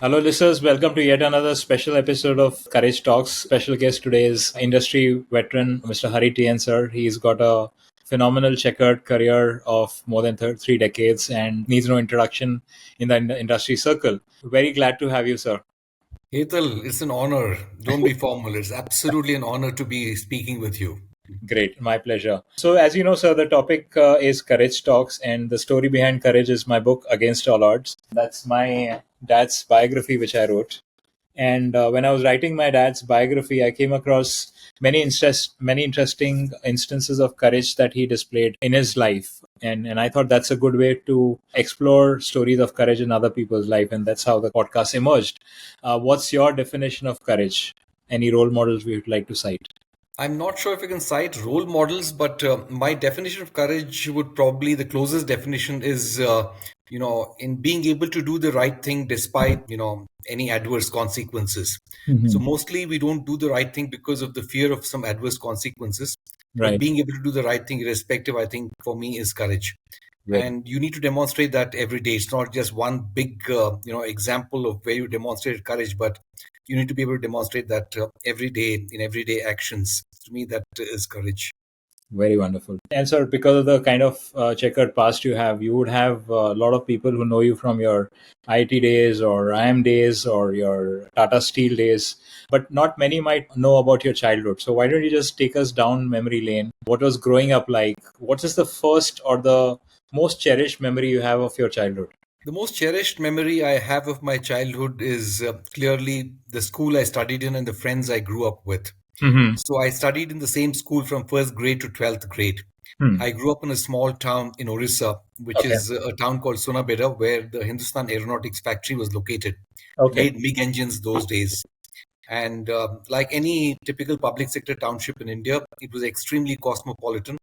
Hello, listeners. Welcome to yet another special episode of Courage Talks. Special guest today is industry veteran Mr. Hari T. N. Sir. He's got a phenomenal checkered career of more than 3 decades and needs no introduction in the industry circle. Very glad to have you, sir. Hetal, it's an honor. Don't be formal. It's absolutely an honor to be speaking with you. Great, my pleasure. So, as you know, sir, the topic is Courage Talks, and the story behind Courage is my book, Against All Odds. That's my dad's biography, which I wrote. And when I was writing my dad's biography, I came across many interesting instances of courage that he displayed in his life. And I thought that's a good way to explore stories of courage in other people's life. And that's how the podcast emerged. What's your definition of courage? Any role models we would like to cite? I'm not sure if I can cite role models, but my definition of courage would probably the closest definition is, in being able to do the right thing despite, any adverse consequences. So Mhm. mostly we don't do the right thing because of the fear of some adverse consequences, but Right. being able to do the right thing irrespective, I think for me is courage. Very. And you need to demonstrate that every day. It's not just one big example of where you demonstrated courage, but you need to be able to demonstrate that every day in everyday actions. To me, that is courage. Very wonderful. And sir, because of the kind of checkered past you have, you would have a lot of people who know you from your IT days or IM days or your Tata Steel days, but not many might know about your childhood. So why don't you just take us down memory lane? What was growing up like? What is the first or the most cherished memory you have of your childhood? The most cherished memory I have of my childhood is clearly the school I studied in and the friends I grew up with. Mm-hmm. So I studied in the same school from first grade to 12th grade. Hmm. I grew up in a small town in Orissa, which Okay. is a town called Sunabeda, where the Hindustan Aeronautics factory was located. They Okay. made MiG engines those days. And like any typical public sector township in India, it was extremely cosmopolitan,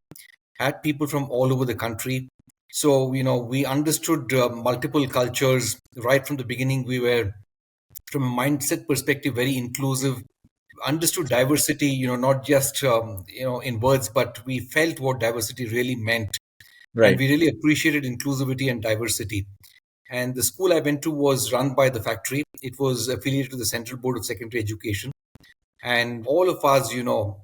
had people from all over the country. So, we understood multiple cultures right from the beginning. We were, from a mindset perspective, very inclusive, understood diversity, not just, in words, but we felt what diversity really meant. And Right. we really appreciated inclusivity and diversity. And the school I went to was run by the factory. It was affiliated to the Central Board of Secondary Education. And all of us,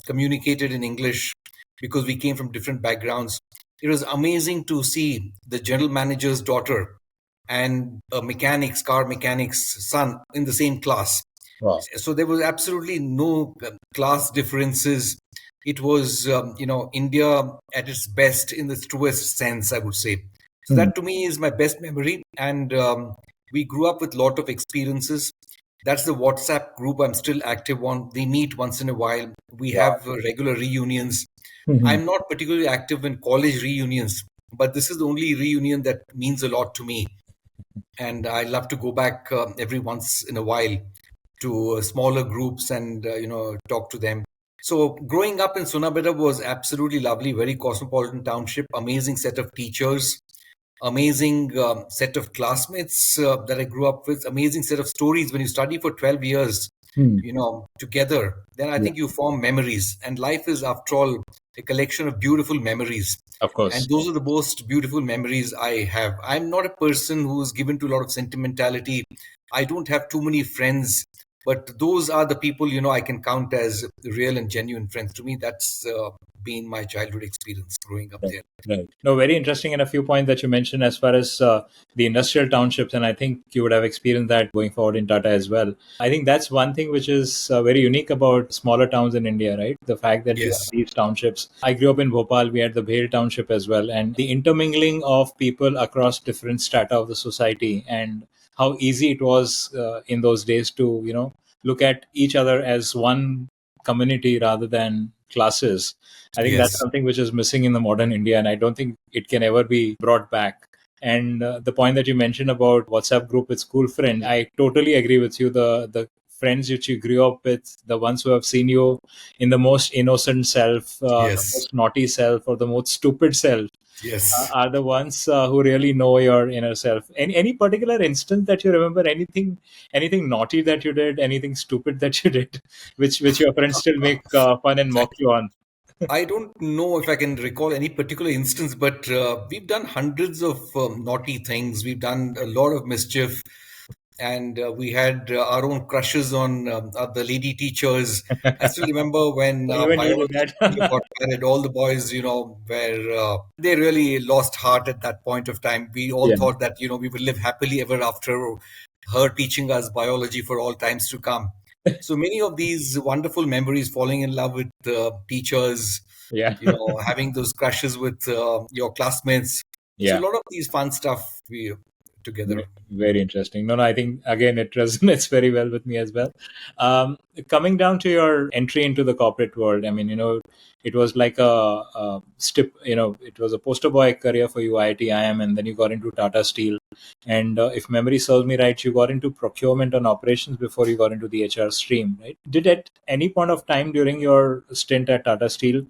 communicated in English because we came from different backgrounds. It was amazing to see the general manager's daughter and a car mechanic's son in the same class. Wow. So there was absolutely no class differences. It was, India at its best in the truest sense, I would say. So Hmm. that to me is my best memory. And we grew up with a lot of experiences. That's the WhatsApp group I'm still active on. We meet once in a while. We Wow. have regular reunions. Mhm. I'm not particularly active in college reunions, but this is the only reunion that means a lot to me. And I love to go back every once in a while to smaller groups and talk to them. So growing up in Sunabeda was absolutely lovely, very cosmopolitan township, amazing set of teachers, amazing set of classmates that I grew up with, amazing set of stories. When you study for 12 years, Hmm. together, then I Yeah. think you form memories. And life is, after all, a collection of beautiful memories. Of course. And those are the most beautiful memories I have. I'm not a person who's given to a lot of sentimentality. I don't have too many friends, but those are the people, I can count as real and genuine friends. To me, that's been my childhood experience growing up Right. there. Right. No, very interesting. And a few points that you mentioned as far as the industrial townships, and I think you would have experienced that going forward in Tata as well. I think that's one thing which is very unique about smaller towns in India, right? The fact that you have Yes. these townships. I grew up in Bhopal. We had the Bhel township as well, and the intermingling of people across different strata of the society, and how easy it was in those days to look at each other as one community rather than classes. I think that's Yes. something which is missing in the modern India, and I don't think it can ever be brought back. And the point that you mentioned about WhatsApp group with school friends, I totally agree with you. The friends which you grew up with, the ones who have seen you in the most innocent self, the Yes. most naughty self, or the most stupid self, Yes. are the ones who really know your inner self. Any particular instance that you remember? Anything naughty that you did? Anything stupid that you did, which your friends still make fun and mock you on? I don't know if I can recall any particular instance, but we've done hundreds of naughty things. We've done a lot of mischief. and we had our own crushes on the lady teachers. I still remember when Even you did biology teacher that. got married, all the boys, were they really lost heart at that point of time. We all Yeah. thought that we would live happily ever after, her teaching us biology for all times to come. So many of these wonderful memories, falling in love with teachers, Yeah. having those crushes with your classmates. So a Yeah. lot of these fun stuff we together. Very interesting. No, no, I think again it resonates very well with me as well. Coming down to your entry into the corporate world, I mean, it was like a it was a poster boy career for you, IIT, IM, and then you got into Tata Steel. And if memory serves me right, you got into procurement and operations before you got into the HR stream, right? Did at any point of time during your stint at Tata Steel,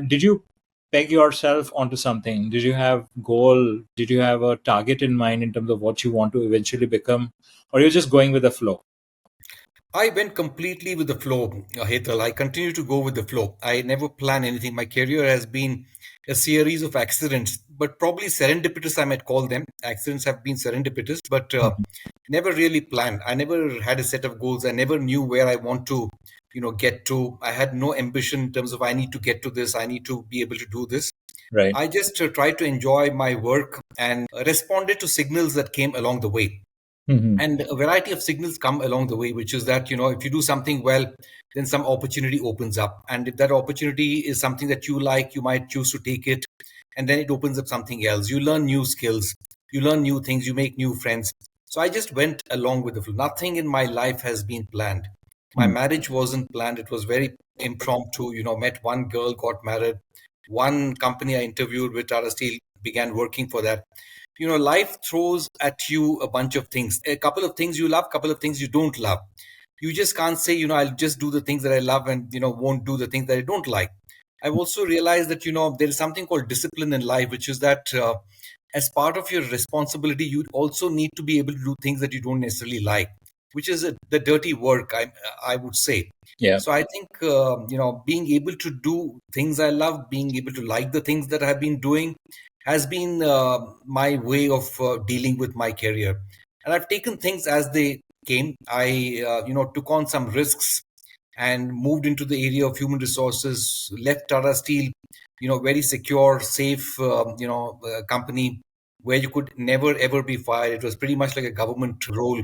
did you peg yourself onto something? Did you have goal? Did you have a target in mind in terms of what you want to eventually become, or you're just going with the flow? I went completely with the flow, Hetal. I continue to go with the flow. I never plan anything. My career has been a series of accidents, but probably serendipitous, I might call them. Accidents have been serendipitous, but never really planned. I never had a set of goals. I never knew where I want to, get to. I had no ambition in terms of I need to get to this. I need to be able to do this. Right. I just tried to enjoy my work and responded to signals that came along the way. Hmm. And a variety of signals come along the way, which is that if you do something well, then some opportunity opens up, and if that opportunity is something that you like, you might choose to take it, and then it opens up something else. You learn new skills, you learn new things, you make new friends. So I just went along with the flow. Nothing in my life has been planned. My marriage wasn't planned. It was very impromptu. Met one girl, got married. One company I interviewed with, Tata Steel, began working for that. Life throws at you a bunch of things, a couple of things you love, couple of things you don't love. You just can't say, I'll just do the things that I love and won't do the things that I don't like. I've also realized that there is something called discipline in life, which is that as part of your responsibility, you also need to be able to do things that you don't necessarily like, which is the dirty work, I would say. Yeah. So I think being able to do things I love, being able to like the things that I've been doing, has been my way of dealing with my career. And I've taken things as they came. I took on some risks and moved into the area of human resources, left Tata Steel, very secure, safe, company where you could never ever be fired. It was pretty much like a government role.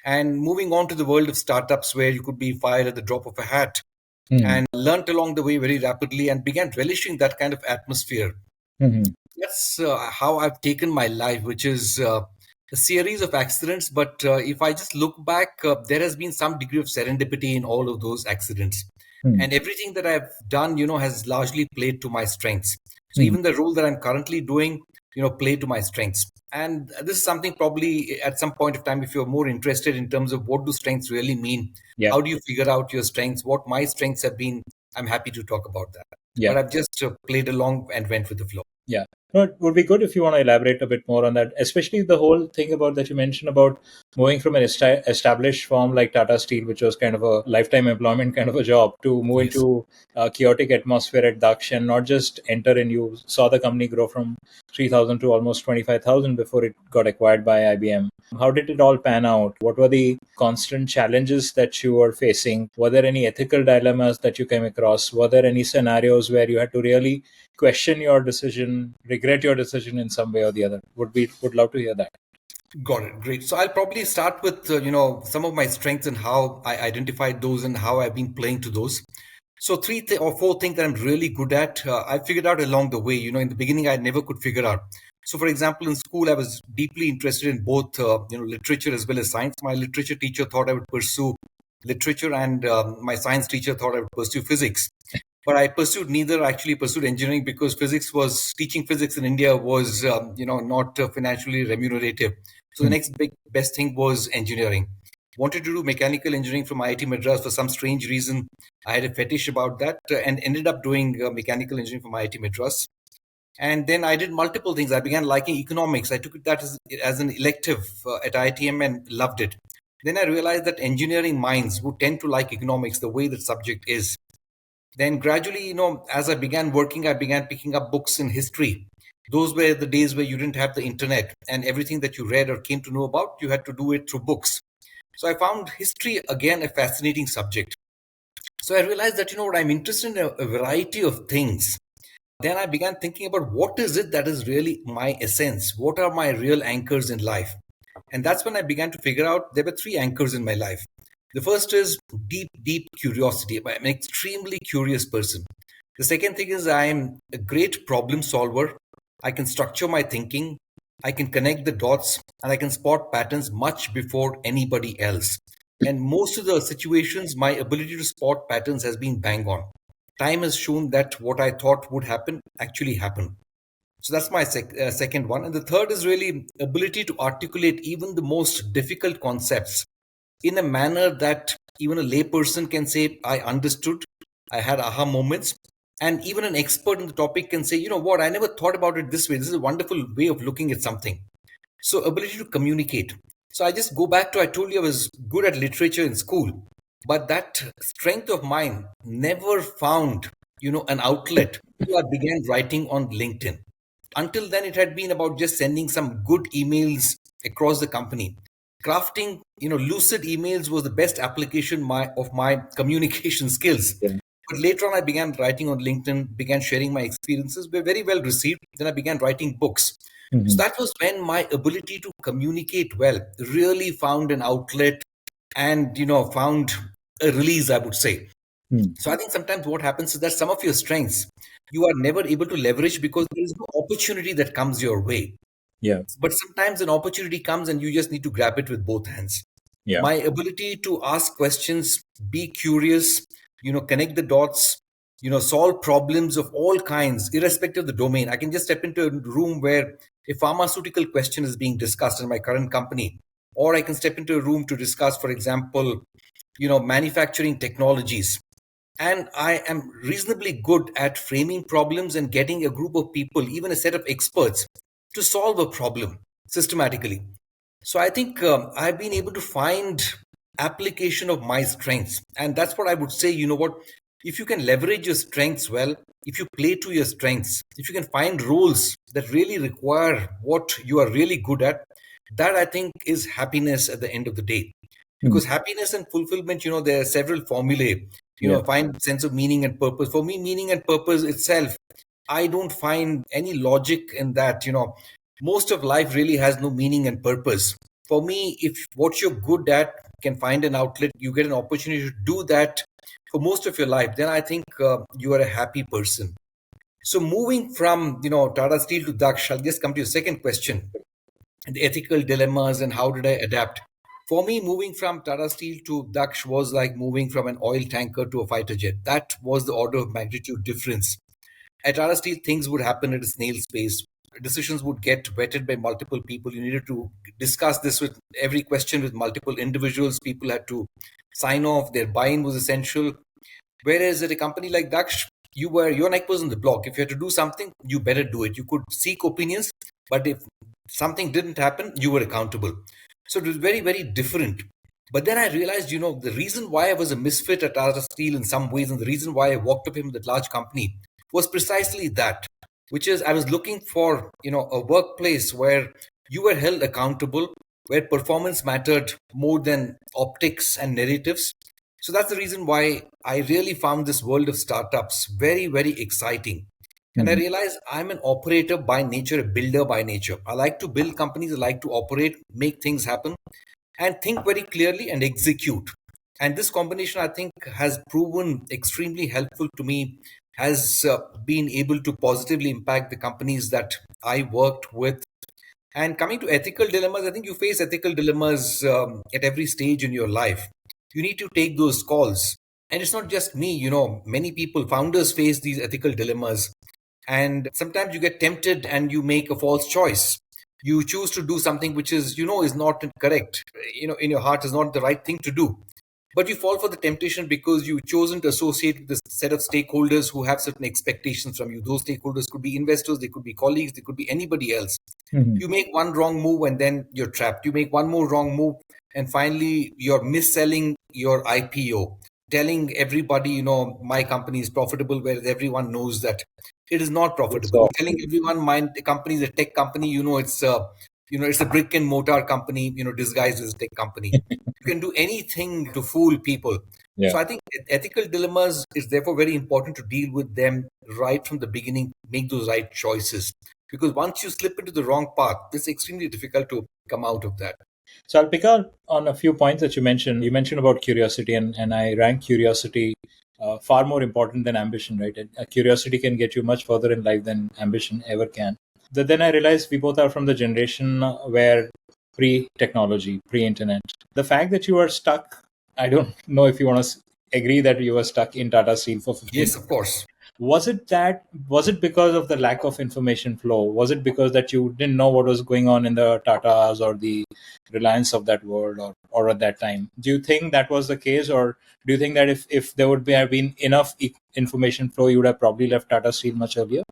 And moving on to the world of startups where you could be fired at the drop of a hat, Hmm. and learned along the way very rapidly and began relishing that kind of atmosphere. Hmm. That's how I've taken my life, which is a series of accidents. But if I just look back, there has been some degree of serendipity in all of those accidents. Hmm. And everything that I've done, has largely played to my strengths. So Hmm. even the role that I'm currently doing, play to my strengths. And this is something probably at some point of time, if you're more interested in terms of what do strengths really mean, Yeah. how do you figure out your strengths, what my strengths have been, I'm happy to talk about that. Yeah. But I've just played along and went with the flow. Yeah. No, it would be good if you want to elaborate a bit more on that, especially the whole thing about that you mentioned about moving from an established firm like Tata Steel, which was kind of a lifetime employment kind of a job, to move Yes. into a chaotic atmosphere at Daksh and not just enter and you saw the company grow from 3,000 to almost 25,000 before it got acquired by IBM. How did it all pan out? What were the constant challenges that you were facing? Were there any ethical dilemmas that you came across? Were there any scenarios where you had to really question your decision, regret your decision in some way or the other? Would love to hear that. Got it. Great. So I'll probably start with some of my strengths and how I identified those and how I've been playing to those. So or four things that I'm really good at, I figured out along the way. In the beginning, I never could figure out. So, for example, in school, I was deeply interested in both literature as well as science. My literature teacher thought I would pursue literature, and my science teacher thought I would pursue physics. But I pursued neither. I actually pursued engineering because teaching physics in India was not financially remunerative. So the Hmm. next best thing was engineering. Wanted to do mechanical engineering from IIT Madras. For some strange reason, I had a fetish about that, and ended up doing mechanical engineering from IIT Madras. And then I did multiple things. I began liking economics. I took that as an elective at IITM and loved it. Then I realized that engineering minds would tend to like economics the way that subject is. Then gradually, as I began working, I began picking up books in history. Those were the days where you didn't have the internet, and everything that you read or came to know about, you had to do it through books. So I found history again a fascinating subject. So I realized that, I'm interested in a variety of things. Then I began thinking about what is it that is really my essence? What are my real anchors in life? And that's when I began to figure out there were three anchors in my life. The first is deep, deep curiosity. I'm an extremely curious person. The second thing is I'm a great problem solver. I can structure my thinking, I can connect the dots, and I can spot patterns much before anybody else. And most of the situations, my ability to spot patterns has been bang on. Time has shown that what I thought would happen actually happened. So that's my second one. And the third is really ability to articulate even the most difficult concepts in a manner that even a layperson can say, I understood, I had aha moments. And even an expert in the topic can say, you know what, I never thought about it this way. This is a wonderful way of looking at something. So, ability to communicate. So, I just go back to I told you I was good at literature in school, but that strength of mine never found, an outlet. So, I began writing on LinkedIn. Until then, it had been about just sending some good emails across the company. Crafting, lucid emails was the best application of my communication skills. Yeah. But later on, I began writing on LinkedIn, began sharing my experiences, were very well received. Then I began writing books. So Mhm. that was when my ability to communicate well really found an outlet and, found a release, I would say. Mm. So I think sometimes what happens is that some of your strengths you are never able to leverage because there is no opportunity that comes your way. Yeah. But sometimes an opportunity comes and you just need to grab it with both hands. Yeah. My ability to ask questions, be curious, connect the dots, solve problems of all kinds, irrespective of the domain. I can just step into a room where a pharmaceutical question is being discussed in my current company, or I can step into a room to discuss, for example, manufacturing technologies. And I am reasonably good at framing problems and getting a group of people, even a set of experts, to solve a problem systematically. So I think I've been able to find application of my strengths, and that's what I would say. You know what? If you can leverage your strengths well, if you play to your strengths, if you can find roles that really require what you are really good at, that I think is happiness at the end of the day. Mm. Because happiness and fulfillment, there are several formulae. Yeah. Find sense of meaning and purpose. For me, meaning and purpose itself, I don't find any logic in that. Most of life really has no meaning and purpose. For me, if what you're good at can find an outlet, you get an opportunity to do that for most of your life, then I think you are a happy person. So moving from Tata Steel to Daksh, I'll just come to your second question, the ethical dilemmas and how did I adapt. For me, moving from Tata Steel to Daksh was like moving from an oil tanker to a fighter jet. That was the order of magnitude difference. At Tata Steel, things would happen at a snail's pace. Decisions would get vetted by multiple people. You needed to discuss this with every question with multiple individuals. People had to sign off. Their buy-in was essential. Whereas at a company like Daksh, your neck was on the block. If you had to do something, you better do it. You could seek opinions, but if something didn't happen, you were accountable. So it was very, very different. But then I realized, the reason why I was a misfit at Tata Steel in some ways, and the reason why I walked up in that large company was precisely that, which is I was looking for, a workplace where you were held accountable, where performance mattered more than optics and narratives. So that's the reason why I really found this world of startups very, very exciting. And I Mhm. realized I'm an operator by nature, a builder by nature. I like to build companies, I like to operate, make things happen, and think very clearly and execute. And this combination, I think, has proven extremely helpful to me, has been able to positively impact the companies that I worked with. And coming to ethical dilemmas, I think you face ethical dilemmas at every stage in your life. You need to take those calls. And it's not just me, many people, founders face these ethical dilemmas. And sometimes you get tempted and you make a false choice. You choose to do something which is, is not correct, in your heart is not the right thing to do. But you fall for the temptation because you've chosen to associate with this set of stakeholders who have certain expectations from you. Those stakeholders could be investors, they could be colleagues, they could be anybody else. Mhm. You make one wrong move and then you're trapped. You make one more wrong move and finally you're mis-selling your IPO. telling everybody, my company is profitable, whereas everyone knows that it is not profitable. So Telling everyone my company is a tech company, it's a brick and mortar company, disguised as a tech company. You can do anything to fool people. yeah. So I think ethical dilemmas is therefore very important to deal with them right from the beginning, make those right choices. Because once you slip into the wrong path, it's extremely difficult to come out of that. So I'll pick out on a few points that you mentioned. You mentioned about curiosity, and I rank curiosity far more important than ambition, right? And, curiosity can get you much further in life than ambition ever can. Then I realized we both are from the generation where pre-technology, pre-internet. The fact that you are stuck, I don't know if you want to agree that you were stuck in Tata Steel for 15. Yes, of course. Was it because of the lack of information flow? Was it because that you didn't know what was going on in the Tatas or the Reliance of that world, or at that time? Do you think that was the case, or do you think that if there would have been enough information flow, you would have probably left Tata Steel much earlier?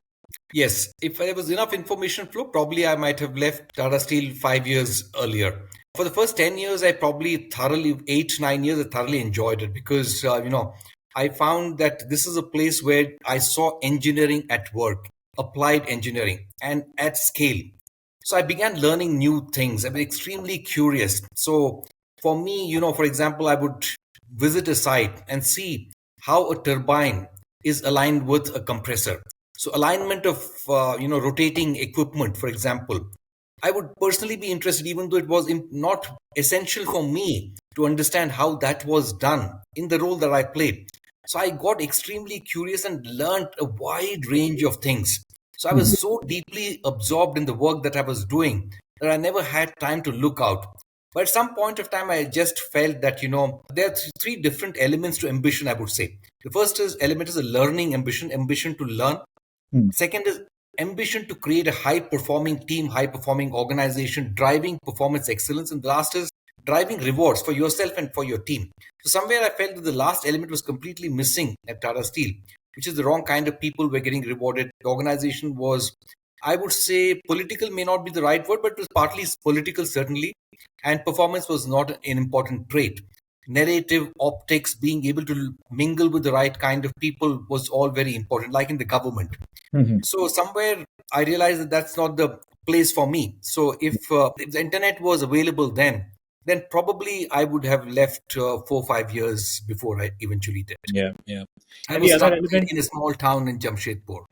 Yes, if there was enough information flow, probably I might have left Tata Steel 5 years earlier. For the first 10 years, I probably thoroughly, 8, 9 years, I thoroughly enjoyed it because, I found that this is a place where I saw engineering at work, applied engineering, and at scale. So I began learning new things. I was extremely curious. So for me, for example, I would visit a site and see how a turbine is aligned with a compressor. So alignment of rotating equipment, for example, I would personally be interested, even though it was not essential for me to understand how that was done in the role that I played. So I got extremely curious and learned a wide range of things. So I was so deeply absorbed in the work that I was doing that I never had time to look out. But at some point of time, I just felt that, there are three different elements to ambition, I would say. The first element is a learning ambition, ambition to learn. Hmm. Second is ambition to create a high performing team, high performing organization, driving performance excellence. And the last is driving rewards for yourself and for your team. So somewhere I felt that the last element was completely missing at Tata Steel, which is the wrong kind of people were getting rewarded. The organization was, I would say, political may not be the right word, but it was partly political, certainly. And performance was not an important trait. Narrative, optics, being able to mingle with the right kind of people was all very important, like in the government. Mhm. So somewhere I realized that that's not the place for me. So if the internet was available then probably I would have left 4 or 5 years before I eventually did. Yeah, yeah. I And was the other stuck element, in a small town in Jamshedpur.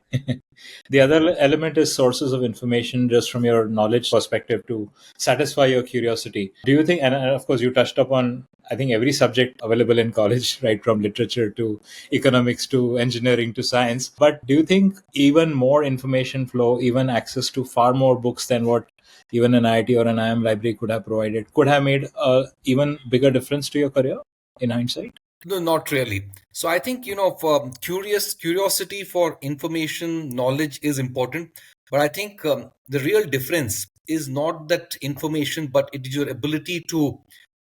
the other element is sources of information just from your knowledge perspective to satisfy your curiosity. Do you think, and of course, you touched upon, I think, every subject available in college, right, from literature to economics to engineering to science. But do you think even more information flow, even access to far more books than what even an IIT or an IM library could have provided, could have made a even bigger difference to your career in hindsight? No, not really. So I think, for curiosity for information, knowledge is important. But I think the real difference is not that information, but it is your ability to,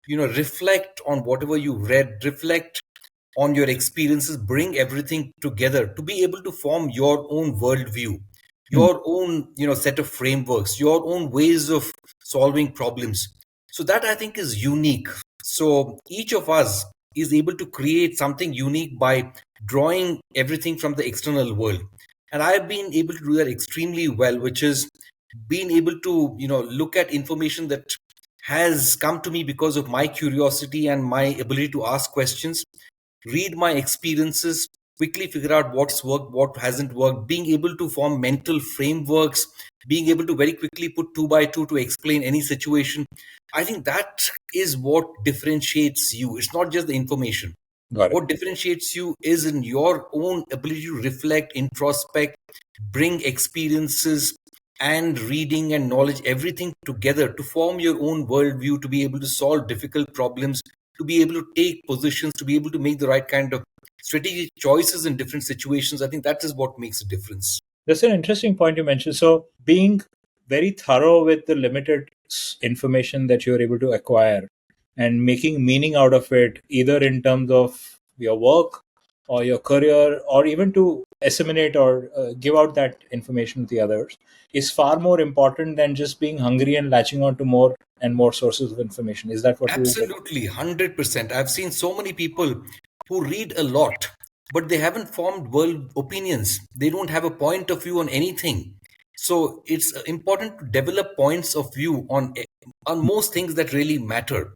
reflect on whatever you read, reflect on your experiences, bring everything together to be able to form your own worldview, Hmm. your own, set of frameworks, your own ways of solving problems. So that I think is unique. So each of us is able to create something unique by drawing everything from the external world. And I've been able to do that extremely well, which is being able to, look at information that has come to me because of my curiosity and my ability to ask questions, read my experiences, quickly figure out what's worked, what hasn't worked, being able to form mental frameworks, being able to very quickly put two by two to explain any situation. I think that is what differentiates you. It's not just the information. Got it. What differentiates you is in your own ability to reflect, introspect, bring experiences and reading and knowledge, everything together to form your own worldview, to be able to solve difficult problems, to be able to take positions, to be able to make the right kind of strategic choices in different situations. I think that is what makes a difference. That's an interesting point you mentioned. So, being very thorough with the limited information that you're able to acquire and making meaning out of it, either in terms of your work or your career, or even to disseminate or give out that information to the others, is far more important than just being hungry and latching on to more and more sources of information. Is that what you? Absolutely, 100%. I've seen so many people who read a lot, but they haven't formed world opinions. They don't have a point of view on anything. So it's important to develop points of view on most things that really matter.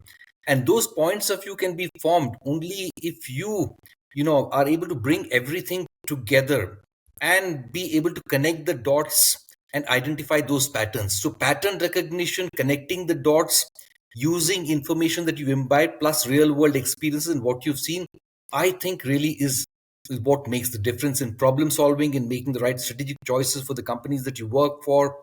And those points of view can be formed only if you are able to bring everything together and be able to connect the dots and identify those patterns. So pattern recognition, connecting the dots, using information that you imbibe plus real world experiences and what you've seen, I think really is what makes the difference in problem solving, in making the right strategic choices for the companies that you work for,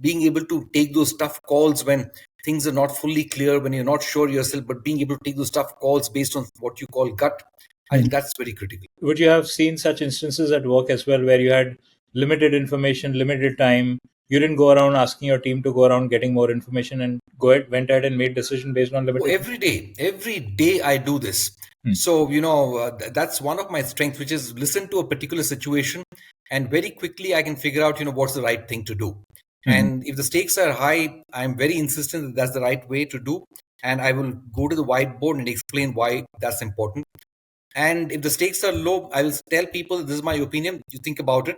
being able to take those tough calls when things are not fully clear, when you're not sure yourself, but being able to take those tough calls based on what you call gut. I think that's very critical. Would you have seen such instances at work as well, where you had limited information, limited time? You didn't go around asking your team to go around getting more information, and went ahead and made decision based on Oh, limited. every day I do this. So, that's one of my strengths, which is listen to a particular situation and very quickly I can figure out, what's the right thing to do. And if the stakes are high, I'm very insistent that that's the right way to do. And I will go to the whiteboard and explain why that's important. And if the stakes are low, I will tell people this is my opinion. You think about it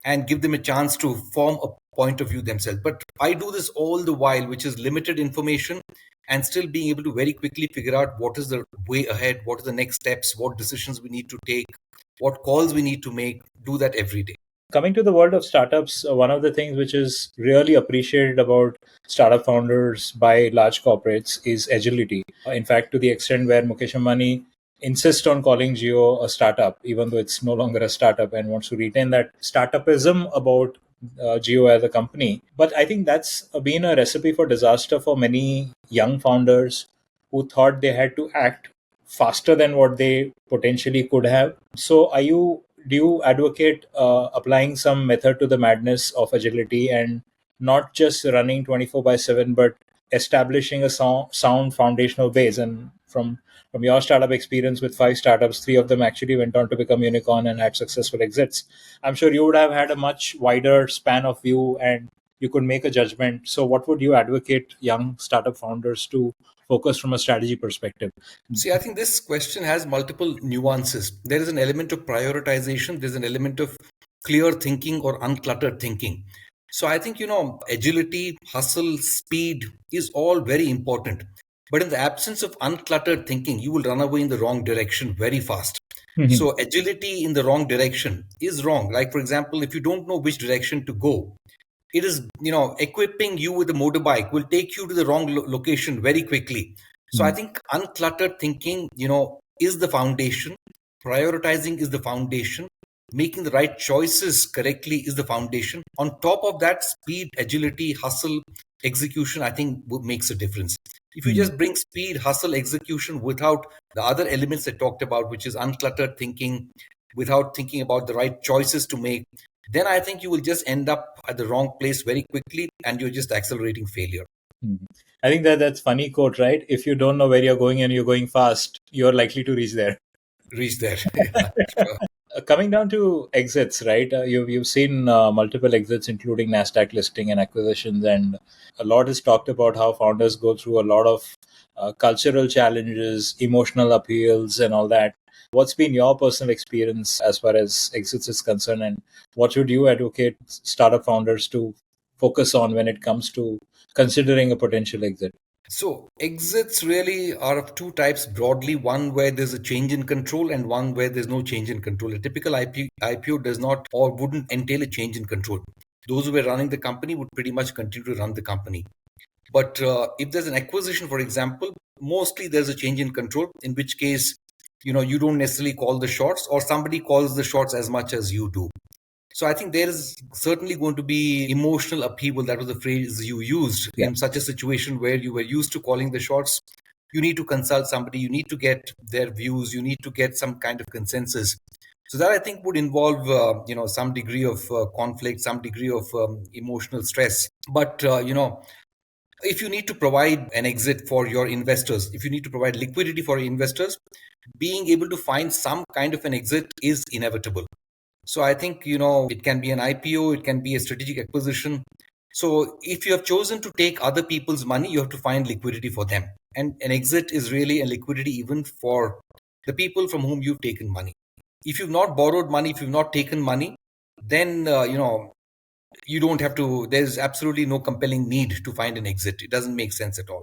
and give them a chance to form a point of view themselves. But I do this all the while, which is limited information and still being able to very quickly figure out what is the way ahead, what are the next steps, what decisions we need to take, what calls we need to make. Do that every day. Coming to the world of startups, one of the things which is really appreciated about startup founders by large corporates is agility. In fact, to the extent where Mukesh Ambani insists on calling Jio a startup, even though it's no longer a startup, and wants to retain that startupism about Jio as a company. But I think that's been a recipe for disaster for many young founders who thought they had to act faster than what they potentially could have. So, do you advocate applying some method to the madness of agility, and not just running 24/7, but establishing a sound foundational base? And from your startup experience with 5 startups, 3 of them actually went on to become unicorn and had successful exits. I'm sure you would have had a much wider span of view and you could make a judgment. So what would you advocate young startup founders to focus from a strategy perspective? See, I think this question has multiple nuances. There is an element of prioritization, there's an element of clear thinking or uncluttered thinking. So I think, agility, hustle, speed is all very important. But in the absence of uncluttered thinking, you will run away in the wrong direction very fast. So agility in the wrong direction is wrong. Like, for example, if you don't know which direction to go, it is, equipping you with a motorbike will take you to the wrong location very quickly. So I think uncluttered thinking, is the foundation. Prioritizing is the foundation. Making the right choices correctly is the foundation. On top of that, speed, agility, hustle, execution, I think makes a difference. If you just bring speed, hustle, execution without the other elements I talked about, which is uncluttered thinking, without thinking about the right choices to make, then I think you will just end up at the wrong place very quickly and you're just accelerating failure. I think that's funny quote, right? If you don't know where you're going and you're going fast, you're likely to reach there. Reach there. Yeah, sure. Coming down to exits, right? You've seen multiple exits, including NASDAQ listing and acquisitions, and a lot is talked about how founders go through a lot of cultural challenges, emotional appeals, and all that. What's been your personal experience as far as exits is concerned, and what would you advocate startup founders to focus on when it comes to considering a potential exit? So exits really are of two types broadly, one where there's a change in control and one where there's no change in control. A typical IPO does not or wouldn't entail a change in control. Those who were running the company would pretty much continue to run the company. But if there's an acquisition, for example, mostly there's a change in control, in which case, you don't necessarily call the shots or somebody calls the shots as much as you do. So I think there is certainly going to be emotional upheaval. That was the phrase you used. Yeah. In such a situation where you were used to calling the shots. You need to consult somebody, you need to get their views, you need to get some kind of consensus. So that I think would involve, some degree of conflict, some degree of emotional stress. But, if you need to provide an exit for your investors, if you need to provide liquidity for your investors, being able to find some kind of an exit is inevitable. So I think, it can be an IPO, it can be a strategic acquisition. So if you have chosen to take other people's money, you have to find liquidity for them. And an exit is really a liquidity even for the people from whom you've taken money. If you've not borrowed money, if you've not taken money, then you don't have to. There's absolutely no compelling need to find an exit. It doesn't make sense at all.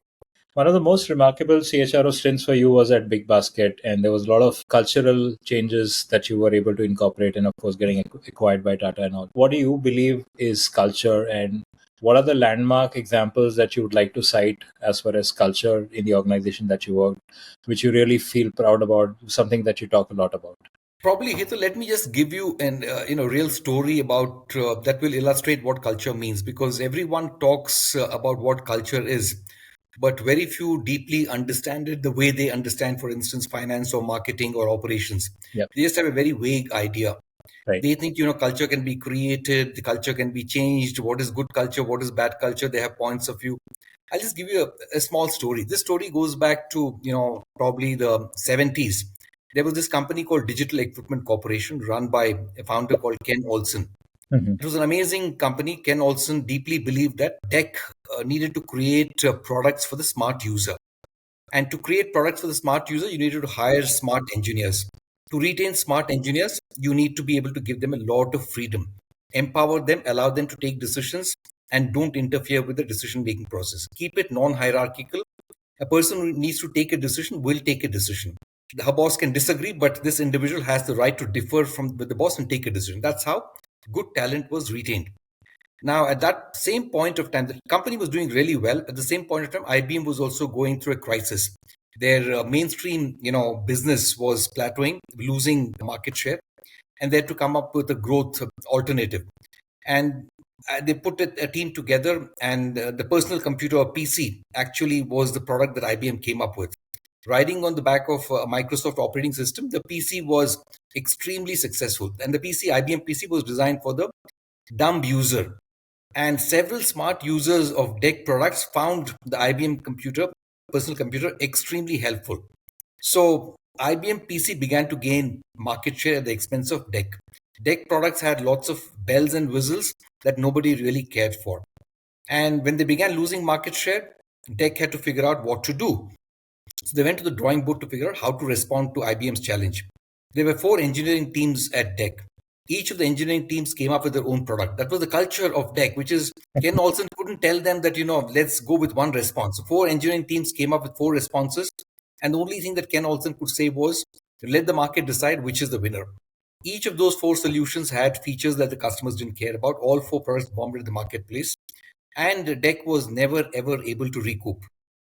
One of the most remarkable CHRO stints for you was at BigBasket, and there was a lot of cultural changes that you were able to incorporate, and of course, getting acquired by Tata and all. What do you believe is culture, and what are the landmark examples that you would like to cite as far as culture in the organization that you work, which you really feel proud about, something that you talk a lot about? Probably, Hitul, let me just give you an real story about that will illustrate what culture means, because everyone talks about what culture is, but very few deeply understand it the way they understand, for instance, finance or marketing or operations. Yeah, They just have a very vague idea. right. They think culture can be created, the culture can be changed. What is good culture? What is bad culture? They have points of view. I'll just give you a small story. This story goes back to probably the 70s. There was this company called Digital Equipment Corporation run by a founder called Ken Olson. Hmm. It was an amazing company. Ken Olson deeply believed that tech needed to create products for the smart user. And to create products for the smart user, you needed to hire smart engineers. To retain smart engineers, you need to be able to give them a lot of freedom, empower them, allow them to take decisions, and don't interfere with the decision making process. Keep it non hierarchical. A person who needs to take a decision will take a decision. Her boss can disagree, but this individual has the right to differ from with the boss and take a decision. That's how good talent was retained. Now, at that same point of time, the company was doing really well. At the same point of time, IBM was also going through a crisis. Their mainstream, business was plateauing, losing market share, and they had to come up with a growth alternative. And they put a team together, and the personal computer or PC actually was the product that IBM came up with. Riding on the back of a Microsoft operating system, the PC was extremely successful. And the PC, IBM PC, was designed for the dumb user, and several smart users of DEC products found the IBM computer, personal computer, extremely helpful. So IBM PC began to gain market share at the expense of DEC. DEC products had lots of bells and whistles that nobody really cared for. And when they began losing market share, DEC had to figure out what to do. So they went to the drawing board to figure out how to respond to IBM's challenge. There were 4 engineering teams at DEC. Each of the engineering teams came up with their own product. That was the culture of DEC, which is Ken Olson couldn't tell them that, let's go with one response. So 4 engineering teams came up with 4 responses. And the only thing that Ken Olson could say was, let the market decide which is the winner. Each of those 4 solutions had features that the customers didn't care about. All 4 products bombarded the marketplace. And DEC was never, ever able to recoup.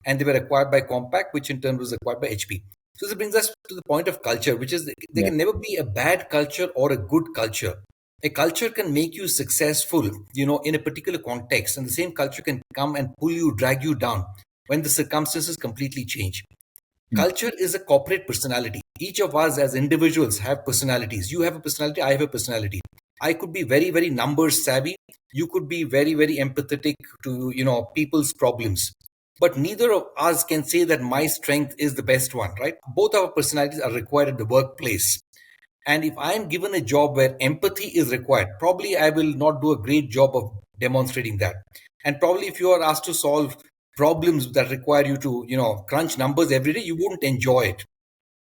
And they were acquired by Compaq, which in turn was acquired by HP. So this brings us to the point of culture, which is there Yeah. can never be a bad culture or a good culture. A culture can make you successful, in a particular context, and the same culture can come and pull you, drag you down when the circumstances completely change. Mm. Culture is a corporate personality. Each of us as individuals have personalities. You have a personality, I have a personality. I could be very, very numbers savvy. You could be very, very empathetic to, people's problems. But neither of us can say that my strength is the best one, right? Both our personalities are required at the workplace. And if I am given a job where empathy is required, probably I will not do a great job of demonstrating that. And probably if you are asked to solve problems that require you to, crunch numbers every day, you won't enjoy it,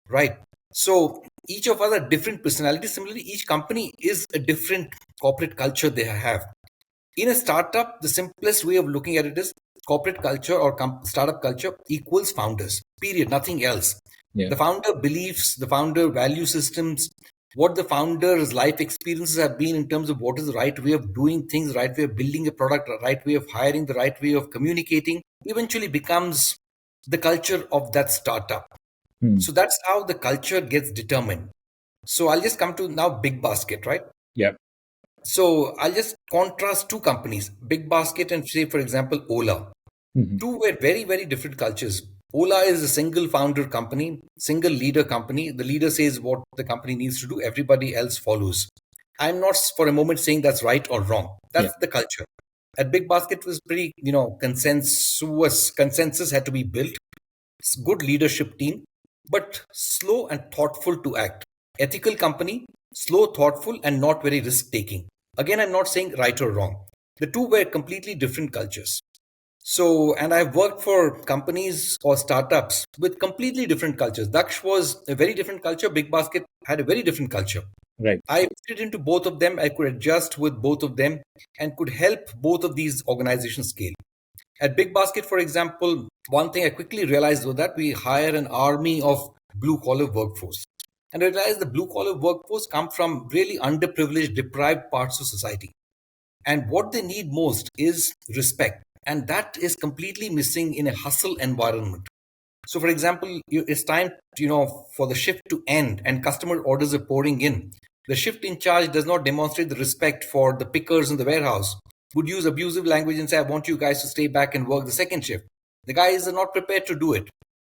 right? So each of us are different personalities. Similarly, each company is a different corporate culture they have. In a startup, the simplest way of looking at it is corporate culture or startup culture equals founders, period, nothing else. Yeah. The founder beliefs, the founder value systems, what the founder's life experiences have been in terms of what is the right way of doing things, right way of building a product, the right way of hiring, the right way of communicating, eventually becomes the culture of that startup. Mm. So that's how the culture gets determined. So I'll just come to now BigBasket, right? Yeah. So I'll just contrast 2 companies, BigBasket and say, for example, Ola. Mhm. 2 were very, very different cultures. Ola is a single founder company, single leader company. The leader says what the company needs to do, everybody else follows. I'm not for a moment saying that's right or wrong. Yeah. That's the culture. At BigBasket was pretty, consensus had to be built. It's good leadership team, but slow and thoughtful to act. Ethical company, slow, thoughtful, and not very risk taking. Again, I'm not saying right or wrong. The 2 were completely different cultures. So, and I've worked for companies or startups with completely different cultures. Daksh was a very different culture. BigBasket had a very different culture. Right. I fit into both of them. I could adjust with both of them and could help both of these organizations scale. At BigBasket, for example, one thing I quickly realized was that we hire an army of blue collar workforce. And I realized the blue collar workforce come from really underprivileged, deprived parts of society. And what they need most is respect. And that is completely missing in a hustle environment. So, for example, it's time, for the shift to end and customer orders are pouring in. The shift in charge does not demonstrate the respect for the pickers in the warehouse. Would use abusive language and say, I want you guys to stay back and work the second shift. The guys are not prepared to do it.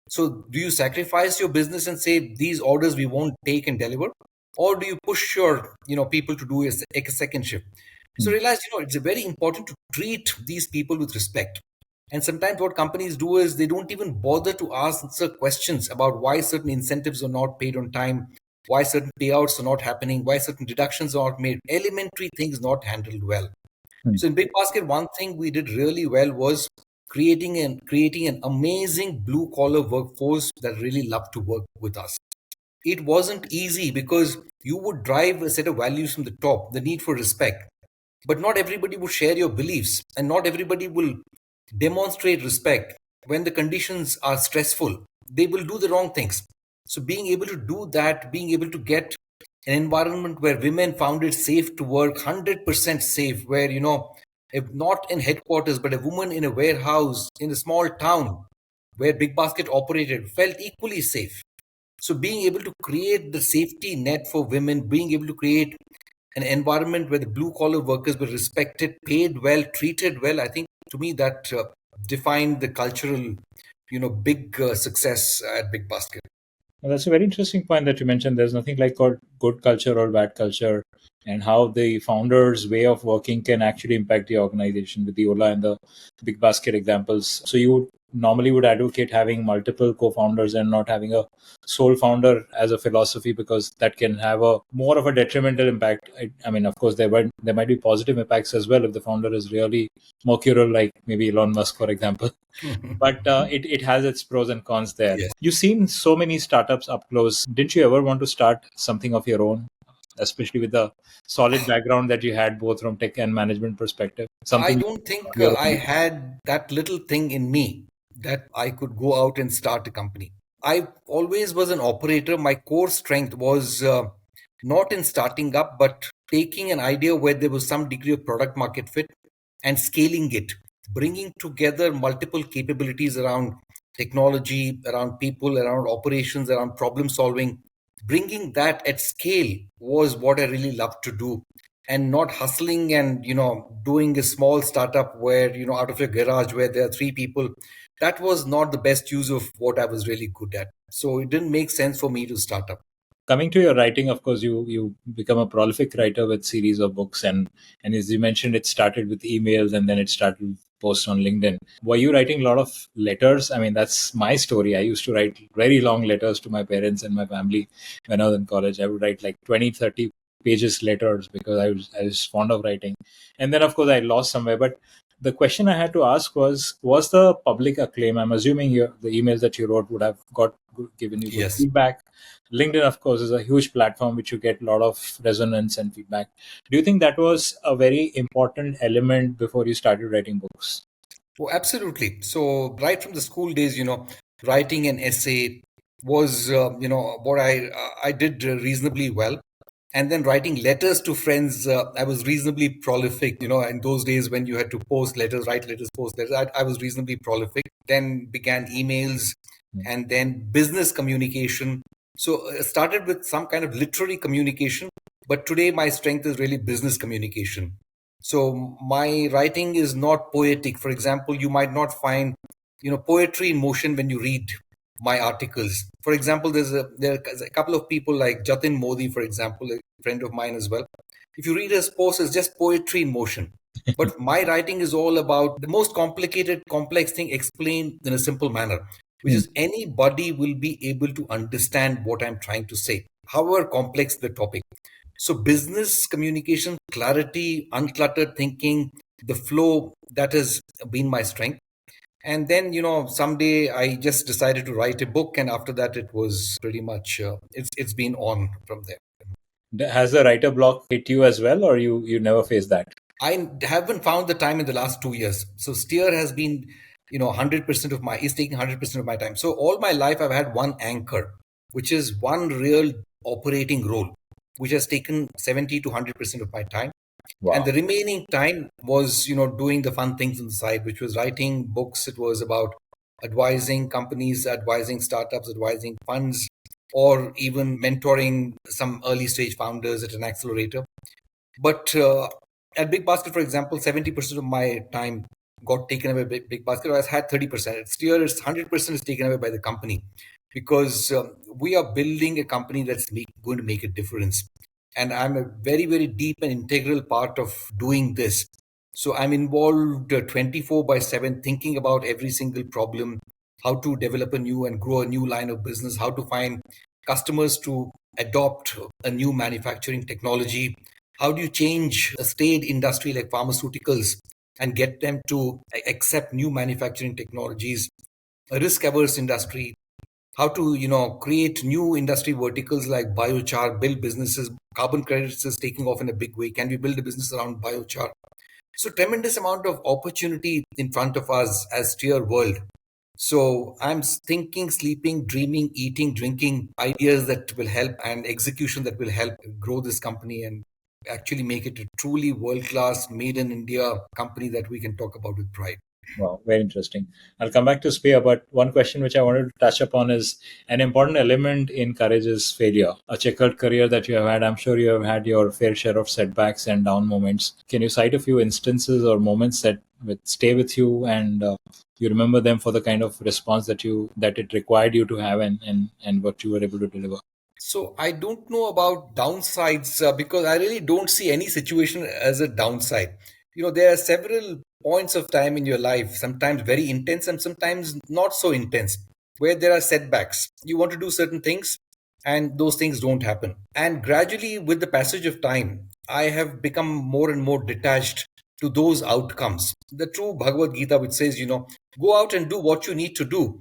So, do you sacrifice your business and say, these orders we won't take and deliver? Or do you push your, people to do a second shift? So, Hmm. realize, it's very important to treat these people with respect. And sometimes what companies do is they don't even bother to answer questions about why certain incentives are not paid on time, why certain payouts are not happening, why certain deductions are not made, elementary things not handled well. Hmm. So in Big Basket, one thing we did really well was creating an amazing blue collar workforce that really loved to work with us. It wasn't easy because you would drive a set of values from the top, the need for respect, but not everybody will share your beliefs and not everybody will demonstrate respect when the conditions are stressful. They will do the wrong things. So being able to do that, being able to get an environment where women found it safe to work, 100% safe, where if not in headquarters but a woman in a warehouse in a small town where Big Basket operated felt equally safe. So being able to create the safety net for women, being able to create an environment where the blue collar workers were respected, paid well, treated well, I think to me that defined the cultural, big success at Big Basket. Well, that's a very interesting point that you mentioned. There's nothing like called good culture or bad culture, and how the founder's way of working can actually impact the organization with the Ola and the Big Basket examples. So you normally would advocate having multiple co-founders and not having a sole founder as a philosophy, because that can have a more of a detrimental impact. I mean, of course, there might be positive impacts as well if the founder is really mercurial, like maybe Elon Musk, for example. But it has its pros and cons there. Yes. You've seen so many startups up close. Didn't you ever want to start something of your own, especially with the solid background that you had both from tech and management perspective? I Something don't think of your I own? had that little thing in me that I could go out and start a company. I always was an operator. My core strength was not in starting up, but taking an idea where there was some degree of product market fit and scaling it, bringing together multiple capabilities around technology, around people, around operations, around problem solving. Bringing that at scale was what I really loved to do, and not hustling and doing a small startup where out of your garage where there are three people. That was not the best use of what I was really good at, so it didn't make sense for me to start up. Coming to your writing, of course, you become a prolific writer with series of books, and as you mentioned, it started with emails and then it started with posts on LinkedIn. Were you writing a lot of letters? I mean, that's my story. I used to write very long letters to my parents and my family when I was in college. I would write like 20, 30 pages letters because I was fond of writing. And then of course I lost somewhere. But the question I had to ask was the public acclaim? I'm assuming the emails that you wrote would have given you good Yes. feedback. LinkedIn, of course, is a huge platform which you get a lot of resonance and feedback. Do you think that was a very important element before you started writing books? Oh, absolutely. So right from the school days, writing an essay was, what I did reasonably well. And then writing letters to friends, I was reasonably prolific. In those days when you had to post letters, write letters, post letters, I was reasonably prolific. Then began emails, Hmm. and then business communication. So started with some kind of literary communication, but today my strength is really business communication. So my writing is not poetic. For example, you might not find poetry in motion when you read my articles. For example, there are a couple of people like Jatin Modi, for example, a friend of mine as well. If you read his post, it's just poetry in motion. But my writing is all about the most complicated, complex thing explained in a simple manner, which Hmm. is anybody will be able to understand what I'm trying to say, however complex the topic. So, business communication, clarity, uncluttered thinking, the flow, that has been my strength. And then, someday I just decided to write a book, and after that, it was pretty much it's been on from there. Has the writer block hit you as well, or you never faced that? I haven't found the time in the last 2 years. So steer has been, 100% of my is taking 100% of my time. So all my life I've had one anchor, which is one real operating role, which has taken 70 to 100% of my time. And Wow. the remaining time was, doing the fun things on the side, which was writing books. It was about advising companies, advising startups, advising funds, or even mentoring some early stage founders at an accelerator. But at Big Basket, for example, 70% of my time got taken away by Big Basket. I had 30%. It's Steer is 100% is taken away by the company, because we are building a company that's going to make a difference. And I'm a very, very deep and integral part of doing this. So I'm involved 24 by 7, thinking about every single problem, how to develop a new and grow a new line of business, how to find customers to adopt a new manufacturing technology. How do you change a staid industry like pharmaceuticals and get them to accept new manufacturing technologies? A risk averse industry, how to create new industry verticals like biochar, build businesses. Carbon credits is taking off in a big way. Can we build a business around biochar? So tremendous amount of opportunity in front of us as Steer World. So I'm thinking, sleeping, dreaming, eating, drinking ideas that will help, and execution that will help grow this company and actually make it a truly world class, made in India company that we can talk about with pride. Wow, very interesting. I'll come back to Spear, but one question which I wanted to touch upon is an important element in courage is failure. A checkered career that you have had, I'm sure you have had your fair share of setbacks and down moments. Can you cite a few instances or moments that stay with you, and you remember them for the kind of response that it required you to have, and what you were able to deliver? So I don't know about downsides, because I really don't see any situation as a downside. There are several points of time in your life, sometimes very intense and sometimes not so intense, where there are setbacks. You want to do certain things and those things don't happen. And gradually, with the passage of time, I have become more and more detached to those outcomes. The true Bhagavad Gita, which says, go out and do what you need to do.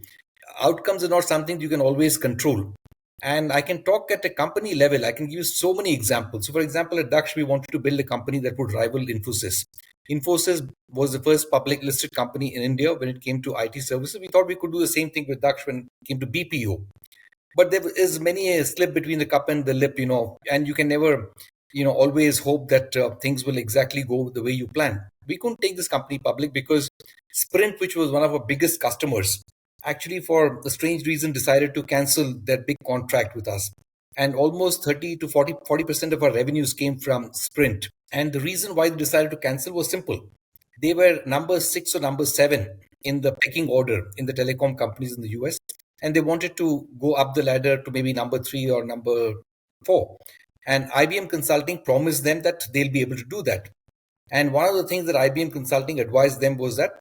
Outcomes are not something you can always control. And I can talk at a company level. I can give you so many examples. So, for example, at Daksh, we wanted to build a company that would rival Infosys. Infosys was the first public listed company in India when it came to IT services. We thought we could do the same thing with Daksh when it came to BPO. But there is many a slip between the cup and the lip, and you can never, always hope that things will exactly go the way you plan. We couldn't take this company public because Sprint, which was one of our biggest customers, actually for a strange reason decided to cancel their big contract with us. And almost 30 to 40% of our revenues came from Sprint. And the reason why they decided to cancel was simple. They were number 6 or number 7 in the pecking order in the telecom companies in the US, and they wanted to go up the ladder to maybe number 3 or number 4. And IBM Consulting promised them that they'll be able to do that. And one of the things that IBM Consulting advised them was that,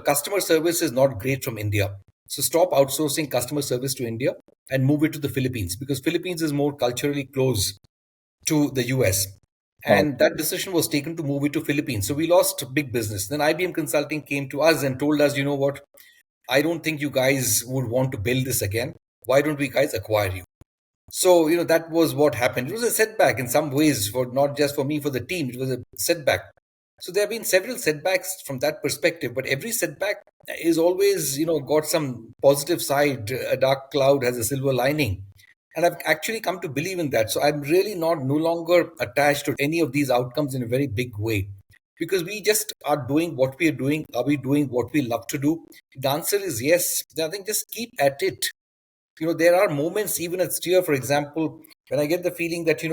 customer service is not great from India. So stop outsourcing customer service to India and move it to the Philippines, because Philippines is more culturally close to the US. Wow. And that decision was taken to move it to Philippines. So we lost big business. Then IBM Consulting came to us and told us, I don't think you guys would want to build this again. Why don't we guys acquire you? So, that was what happened. It was a setback in some ways, for not just for me, for the team. It was a setback. So there have been several setbacks from that perspective, but every setback is always, got some positive side. A dark cloud has a silver lining. And I've actually come to believe in that. So I'm really no longer attached to any of these outcomes in a very big way, because we just are doing what we are doing. Are we doing what we love to do? The answer is yes. I think just keep at it. There are moments, even at Steer, for example, when I get the feeling that,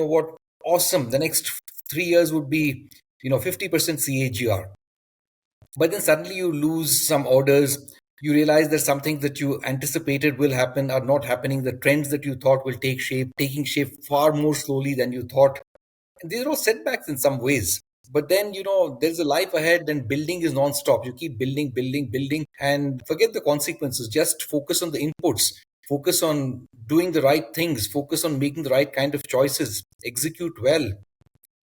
awesome, the next 3 years would be, 50% CAGR. But then suddenly you lose some orders. You realize that some things that you anticipated will happen are not happening. The trends that you thought will taking shape far more slowly than you thought. And these are all setbacks in some ways. But then, there's a life ahead, and building is non-stop. You keep building, building, building, and forget the consequences. Just focus on the inputs. Focus on doing the right things. Focus on making the right kind of choices. Execute well.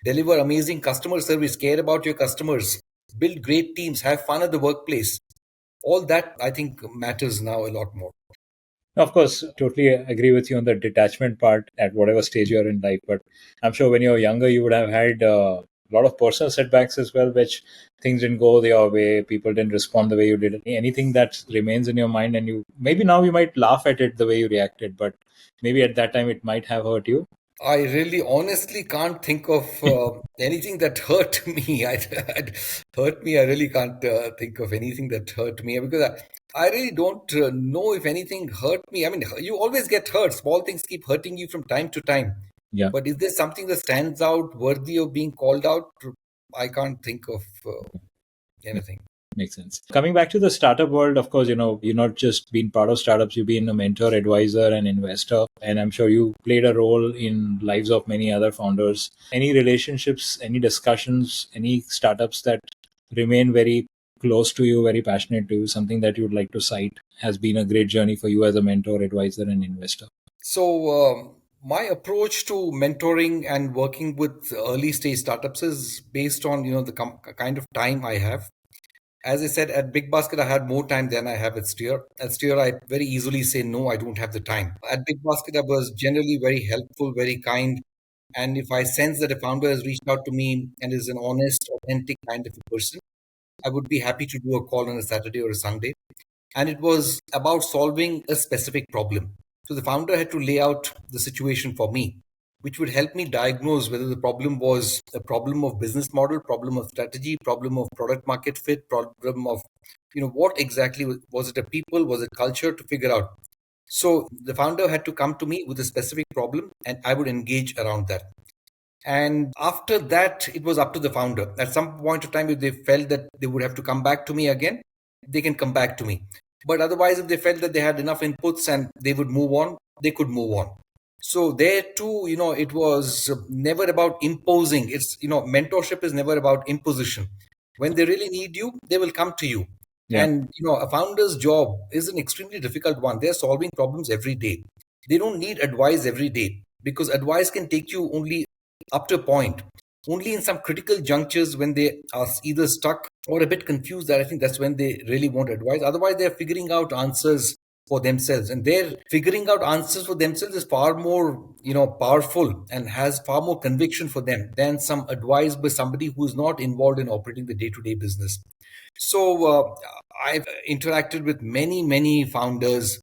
Deliver amazing customer service. Care about your customers. Build great teams. Have fun at the workplace. All that I think matters now a lot more. Of course, totally agree with you on the detachment part at whatever stage you're in life. But I'm sure when you were younger, you would have had a lot of personal setbacks as well, which things didn't go your way, people didn't respond the way you did. Anything that remains in your mind, and you maybe now you might laugh at it the way you reacted, but maybe at that time it might have hurt you. I really honestly can't think of anything that hurt me. Hurt me. I really can't think of anything that hurt me because I really don't know if anything hurt me. I mean, you always get hurt. Small things keep hurting you from time to time. Yeah. But is there something that stands out worthy of being called out? I can't think of anything. Makes sense. Coming back to the startup world, of course, you've not just been part of startups, you've been a mentor, advisor, and investor. And I'm sure you played a role in lives of many other founders. Any relationships, any discussions, any startups that remain very close to you, very passionate to you, something that you'd like to cite has been a great journey for you as a mentor, advisor, and investor? So, my approach to mentoring and working with early stage startups is based on the kind of time I have. As I said, at BigBasket, I had more time than I have at Steer. At Steer, I very easily say, no, I don't have the time. At BigBasket, I was generally very helpful, very kind. And if I sense that a founder has reached out to me and is an honest, authentic kind of a person, I would be happy to do a call on a Saturday or a Sunday. And it was about solving a specific problem. So the founder had to lay out the situation for me, which would help me diagnose whether the problem was a problem of business model, problem of strategy, problem of product market fit, problem of what exactly was it, a people, was it culture, to figure out. So the founder had to come to me with a specific problem and I would engage around that. And after that, it was up to the founder. At some point of time, if they felt that they would have to come back to me again, they can come back to me. But otherwise, if they felt that they had enough inputs and they would move on, they could move on. So there too, it was never about imposing. It's, mentorship is never about imposition. When they really need you, they will come to you. Yeah. And, a founder's job is an extremely difficult one. They're solving problems every day. They don't need advice every day because advice can take you only up to a point. Only in some critical junctures when they are either stuck or a bit confused, that I think that's when they really want advice. Otherwise, they're figuring out answers for themselves, and their figuring out answers for themselves is far more powerful and has far more conviction for them than some advice by somebody who's not involved in operating the day-to-day business. So I've interacted with many founders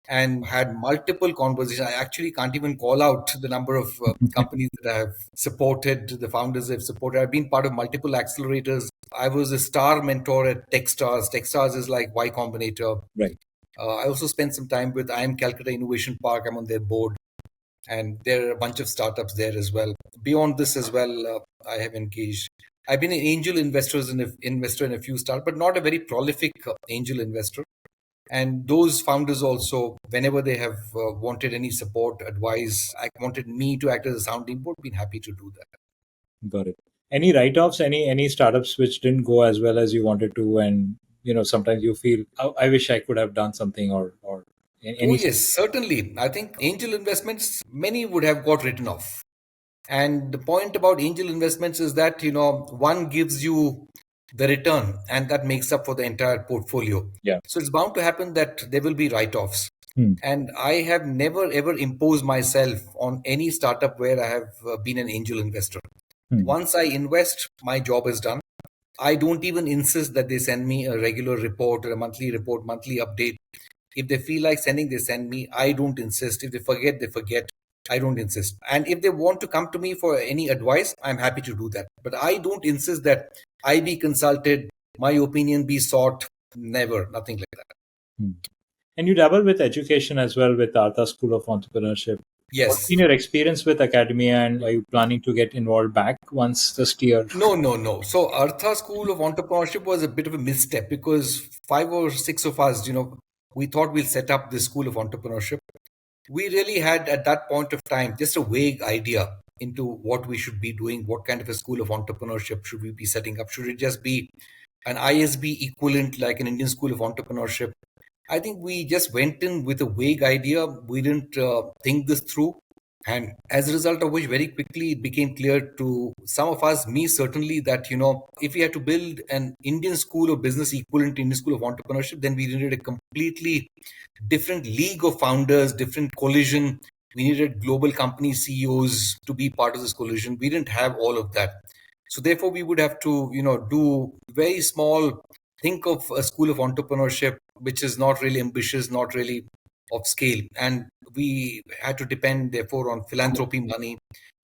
and had multiple conversations. I actually can't even call out the number of companies that I have supported, the founders I've supported. I've been part of multiple accelerators. I was a star mentor at Techstars. Techstars is like Y Combinator. Right. I also spent some time with Calcutta Innovation Park. I'm on their board, and there are a bunch of startups there as well. Beyond this as well, I have engaged. I've been an angel investor in a few startups, but not a very prolific angel investor. And those founders also, whenever they have wanted any support, advice, I wanted me to act as a sounding board, been happy to do that. Got it. Any write-offs, any startups which didn't go as well as you wanted to, and sometimes you feel, "Oh, I wish I could have done something," or Oh, any. yes, certainly. I think angel investments, many would have got written off. And the point about angel investments is that, one gives you the return and that makes up for the entire portfolio. Yeah. So it's bound to happen that there will be write-offs. Hmm. And I have never ever imposed myself on any startup where I have been an angel investor. Hmm. Once I invest, my job is done. I don't even insist that they send me a regular report or a monthly report, monthly update. If they feel like sending, they send me. I don't insist. If they forget, they forget. I don't insist. And if they want to come to me for any advice, I'm happy to do that. But I don't insist that I be consulted, my opinion be sought. Never, nothing like that. Hmm. And you dabble with education as well with Tata School of Entrepreneurship. What's Yes. been your experience with academia, and are you planning to get involved back once this year? No. So Artha School of Entrepreneurship was a bit of a misstep because 5 or 6 of us, we thought we'll set up this School of Entrepreneurship. We really had at that point of time just a vague idea into what we should be doing, what kind of a School of Entrepreneurship should we be setting up? Should it just be an ISB equivalent like an Indian School of Entrepreneurship? I think we just went in with a vague idea. We didn't think this through. And as a result of which, very quickly it became clear to some of us, me certainly, that if we had to build an Indian school of business equivalent to Indian school of entrepreneurship, then we needed a completely different league of founders, different coalition. We needed global company CEOs to be part of this coalition. We didn't have all of that. So therefore, we would have to, do very small. Think of a school of entrepreneurship, which is not really ambitious, not really of scale, and we had to depend therefore on philanthropy money.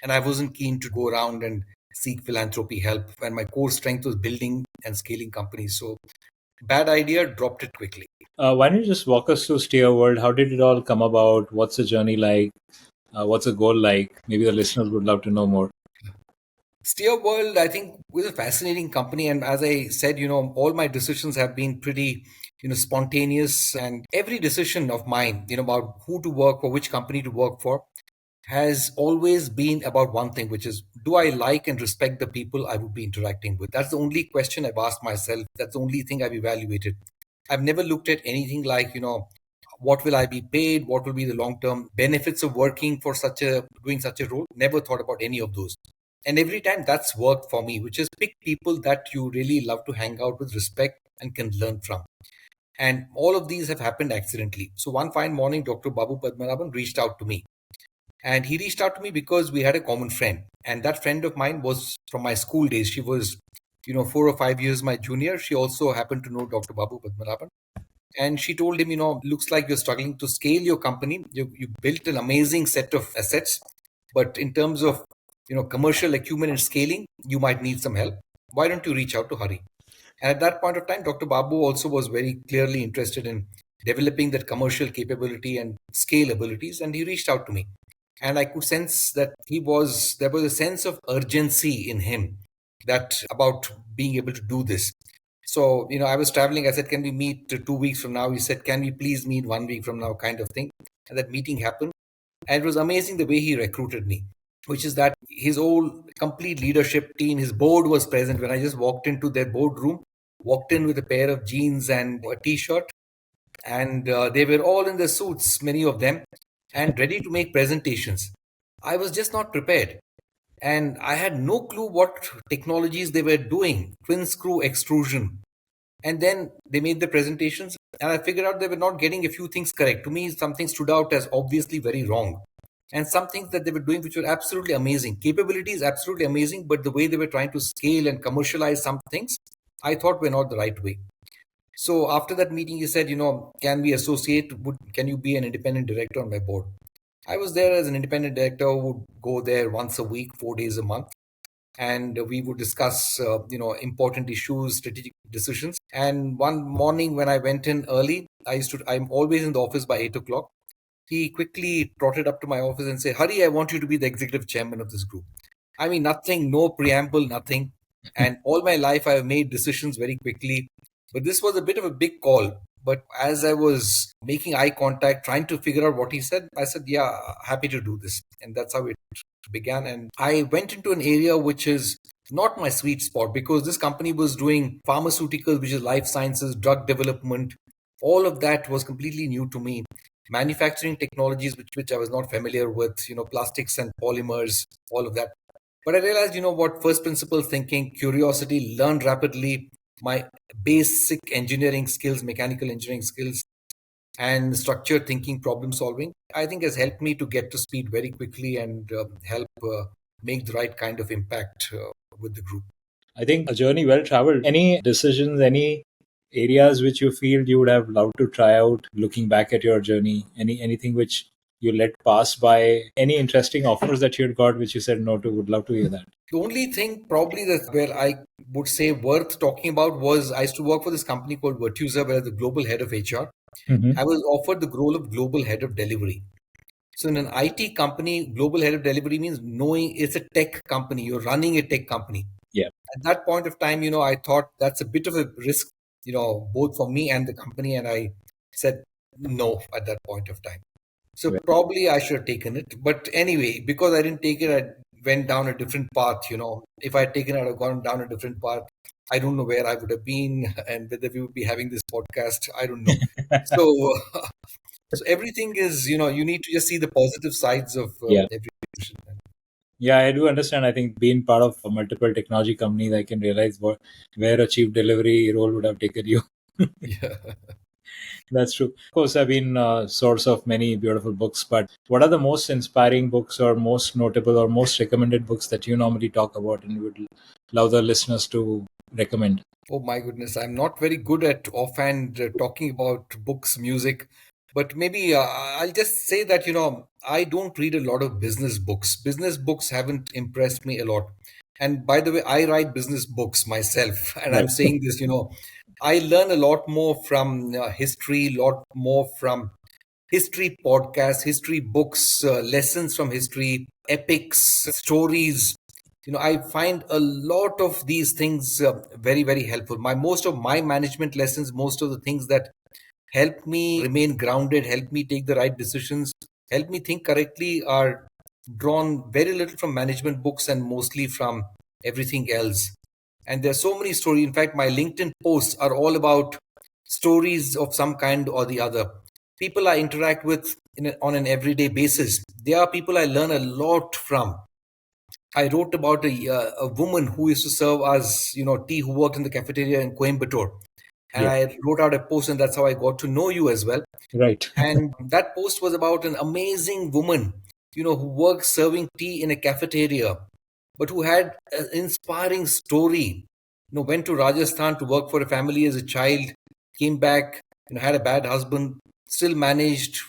And I wasn't keen to go around and seek philanthropy help when my core strength was building and scaling companies. So bad idea, dropped it quickly. Why don't you just walk us through Steer World? How did it all come about? What's the journey like? What's the goal like? Maybe the listeners would love to know more. Steer World, I think, was a fascinating company. And as I said, all my decisions have been pretty, spontaneous. And every decision of mine, about who to work for, which company to work for, has always been about one thing, which is, do I like and respect the people I would be interacting with? That's the only question I've asked myself. That's the only thing I've evaluated. I've never looked at anything like, what will I be paid? What will be the long-term benefits of working for doing such a role? Never thought about any of those. And every time that's worked for me, which is pick people that you really love to hang out with, respect, and can learn from. And all of these have happened accidentally. So one fine morning, Dr. Babu Padmanabhan reached out to me. And he reached out to me because we had a common friend. And that friend of mine was from my school days. She was, 4 or 5 years my junior. She also happened to know Dr. Babu Padmanabhan. And she told him, looks like you're struggling to scale your company. You built an amazing set of assets, but in terms of, commercial acumen and scaling, you might need some help. Why don't you reach out to Hari? And at that point of time, Dr. Babu also was very clearly interested in developing that commercial capability and scale abilities. And he reached out to me. And I could sense that there was a sense of urgency in him that about being able to do this. So, I was traveling. I said, can we meet 2 weeks from now? He said, can we please meet 1 week from now, kind of thing. And that meeting happened. And it was amazing the way he recruited me, which is that his whole complete leadership team, his board was present. When I just walked into their boardroom, walked in with a pair of jeans and a t-shirt, and they were all in their suits, many of them, and ready to make presentations. I was just not prepared. And I had no clue what technologies they were doing, twin screw extrusion. And then they made the presentations, and I figured out they were not getting a few things correct. To me, something stood out as obviously very wrong. And some things that they were doing which were absolutely amazing. Capability is absolutely amazing, but the way they were trying to scale and commercialize some things, I thought were not the right way. So after that meeting, he said, can we associate? Can you be an independent director on my board? I was there as an independent director who would go there once a week, 4 days a month. And we would discuss, important issues, strategic decisions. And one morning when I went in early, I'm always in the office by 8 o'clock. He quickly trotted up to my office and said, Hari, I want you to be the executive chairman of this group. I mean, nothing, no preamble, nothing. And all my life, I have made decisions very quickly. But this was a bit of a big call. But as I was making eye contact, trying to figure out what he said, I said, yeah, happy to do this. And that's how it began. And I went into an area which is not my sweet spot, because this company was doing pharmaceuticals, which is life sciences, drug development. All of that was completely new to me. Manufacturing technologies, which I was not familiar with, plastics and polymers, all of that. But I realized, what, first principle thinking, curiosity, learn rapidly, my basic engineering skills, mechanical engineering skills, and structured thinking, problem solving, I think has helped me to get to speed very quickly and help make the right kind of impact with the group. I think a journey well traveled. Any decisions, any areas which you feel you would have loved to try out looking back at your journey? Anything which you let pass by? Any interesting offers that you had got which you said no to? Would love to hear that. The only thing probably that where I would say worth talking about was I used to work for this company called Virtusa, where the global head of HR. Mm-hmm. I was offered the role of global head of delivery. So in an IT company, global head of delivery means knowing it's a tech company. You're running a tech company. Yeah. At that point of time, I thought that's a bit of a risk, both for me and the company. And I said no at that point of time. So Right. probably I should have taken it. But anyway, because I didn't take it, I went down a different path. If I had taken it, I'd have gone down a different path. I don't know where I would have been and whether we would be having this podcast. I don't know. So, so everything is, you need to just see the positive sides of Yeah. every decision. Yeah, I do understand. I think being part of multiple technology companies, I can realize where a chief delivery role would have taken you. Yeah. That's true. Of course, I've been a source of many beautiful books, but what are the most inspiring books or most notable or most recommended books that you normally talk about and would love the listeners to recommend? Oh my goodness, I'm not very good at offhand talking about books, music, but maybe I'll just say that, I don't read a lot of business books. Business books haven't impressed me a lot. And by the way, I write business books myself. And Right. I'm saying this, I learn a lot more from history, a lot more from history podcasts, history books, lessons from history, epics, stories. I find a lot of these things very, very helpful. Most of my management lessons, most of the things that help me remain grounded, help me take the right decisions, help me think correctly are drawn very little from management books and mostly from everything else. And there are so many stories. In fact, my LinkedIn posts are all about stories of some kind or the other. People I interact with on an everyday basis. They are people I learn a lot from. I wrote about a woman who used to serve as tea, who worked in the cafeteria in Coimbatore, and Yeah. I wrote out a post, and that's how I got to know you as well. Right. And that post was about an amazing woman, who worked serving tea in a cafeteria, but who had an inspiring story. Went to Rajasthan to work for a family as a child, came back, had a bad husband, still managed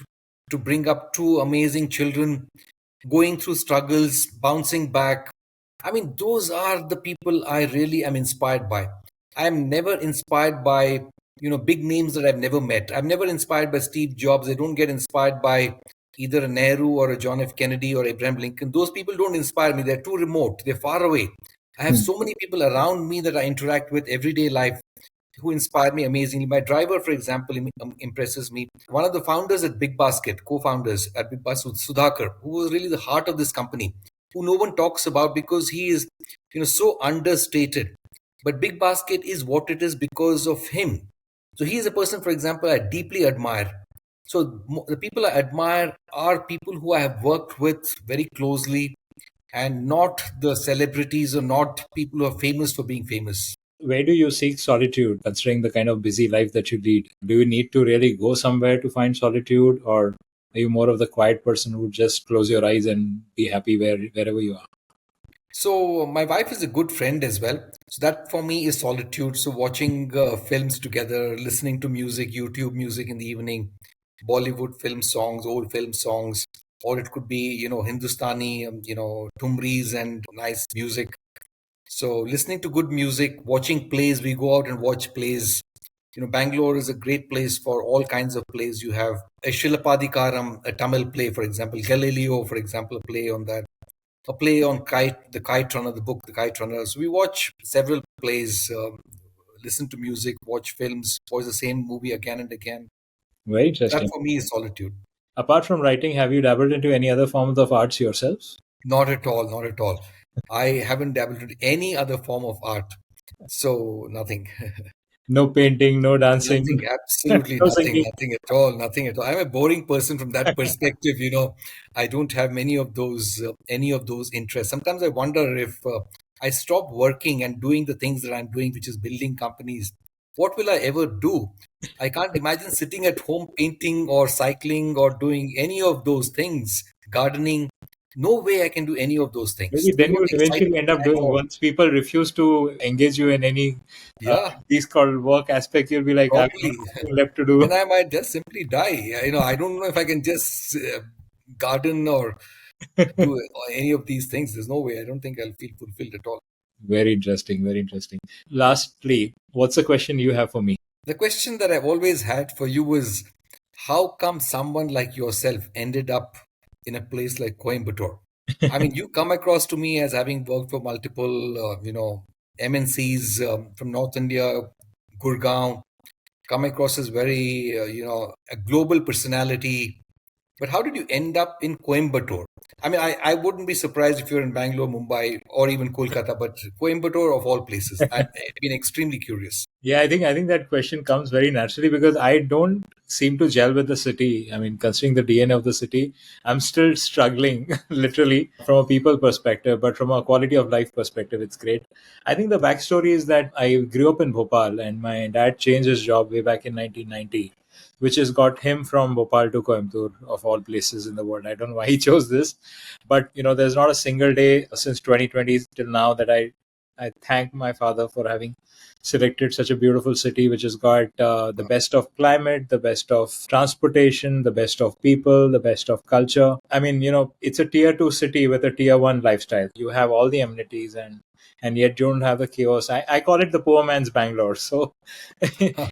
to bring up two amazing children, going through struggles, bouncing back. I mean, those are the people I really am inspired by. I am never inspired by, big names that I've never met. I'm never inspired by Steve Jobs. I don't get inspired by either a Nehru or a John F. Kennedy or Abraham Lincoln. Those people don't inspire me. They're too remote. They're far away. I have Hmm. so many people around me that I interact with everyday life who inspire me amazingly. My driver, for example, impresses me. One of the founders at BigBasket, co-founders at BigBasket, Sudhakar, who was really the heart of this company, who no one talks about because he is, so understated. But BigBasket is what it is because of him. So he is a person, for example, I deeply admire. So the people I admire are people who I have worked with very closely, and not the celebrities or not people who are famous for being famous. Where do you seek solitude, considering the kind of busy life that you lead? Do you need to really go somewhere to find solitude, or are you more of the quiet person who just close your eyes and be happy wherever you are? So my wife is a good friend as well. So that for me is solitude. So watching films together, listening to music, YouTube music in the evening, Bollywood film songs, old film songs, or it could be Hindustani, tumris and nice music. So listening to good music, watching plays. We go out and watch plays. Bangalore is a great place for all kinds of plays. You have a Shilapadikaram, a Tamil play, for example, Galileo, for example, a play on that, a play on the Kite Runner, the book, the Kite Runner. So we watch several plays, listen to music, watch films, watch the same movie again and again. Very That interesting. for me is solitude. Apart from writing, have you dabbled into any other forms of arts yourself? Not at all, not at all. I haven't dabbled in any other form of art. So nothing. No painting, no dancing, Nothing, absolutely no nothing, singing. nothing at all, nothing at all. I'm a boring person from that perspective. I don't have many of those, any of those interests. Sometimes I wonder if I stop working and doing the things that I'm doing, which is building companies, what will I ever do? I can't imagine sitting at home painting or cycling or doing any of those things, gardening. No way I can do any of those things. Maybe They then you don't would excite eventually me end up at doing, all. once people refuse to engage you in any Yeah, these called work aspects, you'll be like, I've got probably. nothing left to do. Then I might just simply die. I don't know if I can just garden or do any of these things. There's no way. I don't think I'll feel fulfilled at all. Very interesting, very interesting. Lastly, what's the question you have for me? The question that I've always had for you was, how come someone like yourself ended up in a place like Coimbatore? I mean, you come across to me as having worked for multiple, MNCs from North India, Gurgaon, come across as very, a global personality. But how did you end up in Coimbatore? I mean, I wouldn't be surprised if you're in Bangalore, Mumbai, or even Kolkata, but Coimbatore of all places. I've been extremely curious. Yeah, I think that question comes very naturally because I don't seem to gel with the city. I mean, considering the DNA of the city, I'm still struggling literally from a people perspective, but from a quality of life perspective, it's great. I think the backstory is that I grew up in Bhopal and my dad changed his job way back in 1990, which has got him from Bhopal to Coimbatore, of all places in the world. I don't know why he chose this, but there's not a single day since 2020 till now that I thank my father for having selected such a beautiful city which has got the best of climate, the best of transportation, the best of people, the best of culture. I mean, it's a tier 2 city with a tier 1 lifestyle. You have all the amenities and yet you don't have the chaos. I call it the poor man's Bangalore. So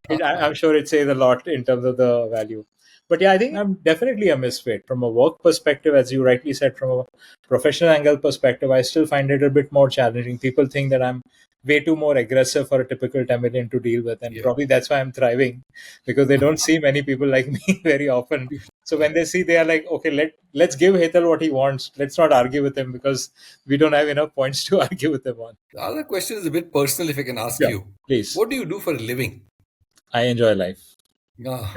I'm sure it says a lot in terms of the value. But yeah, I think I'm definitely a misfit from a work perspective, as you rightly said, from a professional angle perspective. I still find it a bit more challenging. People think that I'm way too more aggressive for a typical Tamilian to deal with, and Yeah. probably that's why I'm thriving, because they don't see many people like me very often. So when they see, they are like, okay, let's give Hetal what he wants. Let's not argue with him because we don't have enough points to argue with him on. The other question is a bit personal, if I can ask Yeah, you. please. What do you do for a living? I enjoy life. Ah.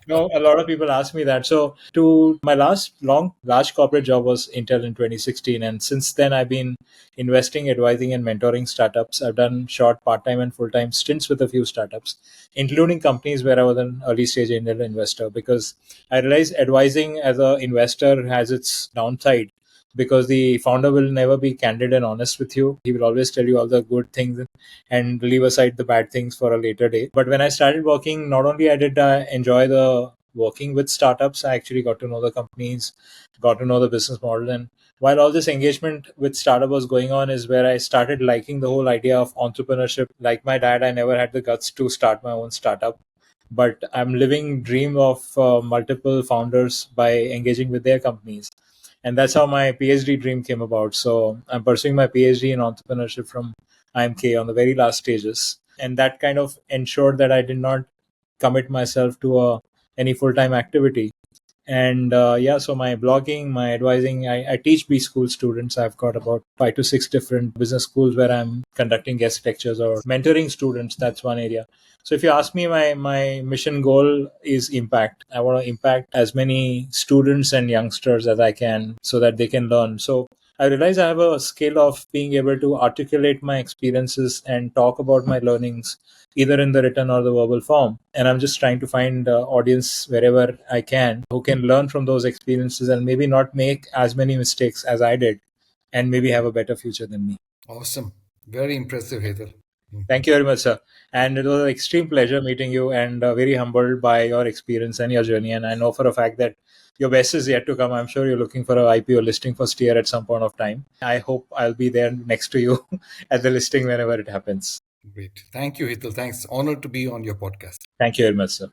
No, a lot of people ask me that. So, to my last large corporate job was Intel in 2016, and since then I've been investing, advising, and mentoring startups. I've done short part-time and full-time stints with a few startups, including companies where I was an early-stage angel investor. Because I realized advising as an investor has its downside, because the founder will never be candid and honest with you. He will always tell you all the good things and leave aside the bad things for a later day. But when I started working, not only I did enjoy the working with startups, I actually got to know the companies, got to know the business model. And while all this engagement with startup was going on, is where I started liking the whole idea of entrepreneurship. Like my dad, I never had the guts to start my own startup, but I'm living dream of multiple founders by engaging with their companies. And that's how my PhD dream came about. So I'm pursuing my PhD in entrepreneurship from IMK on the very last stages, and that kind of ensured that I did not commit myself to any full-time activity. And yeah, so my blogging, my advising, I teach B school students. I've got about 5 to 6 different business schools where I'm conducting guest lectures or mentoring students. That's one area. So if you ask me, my mission goal is impact. I want to impact as many students and youngsters as I can so that they can learn. So I realize I have a skill of being able to articulate my experiences and talk about my learnings either in the written or the verbal form. And I'm just trying to find audience wherever I can who can learn from those experiences and maybe not make as many mistakes as I did and maybe have a better future than me. Awesome. Very impressive, Hetal. Thank you very much, sir. And it was an extreme pleasure meeting you and very humbled by your experience and your journey. And I know for a fact that your best is yet to come. I'm sure you're looking for an IPO listing for Steer at some point of time. I hope I'll be there next to you at the listing whenever it happens. Great. Thank you, Hetal. Thanks. Honored to be on your podcast. Thank you very much, sir.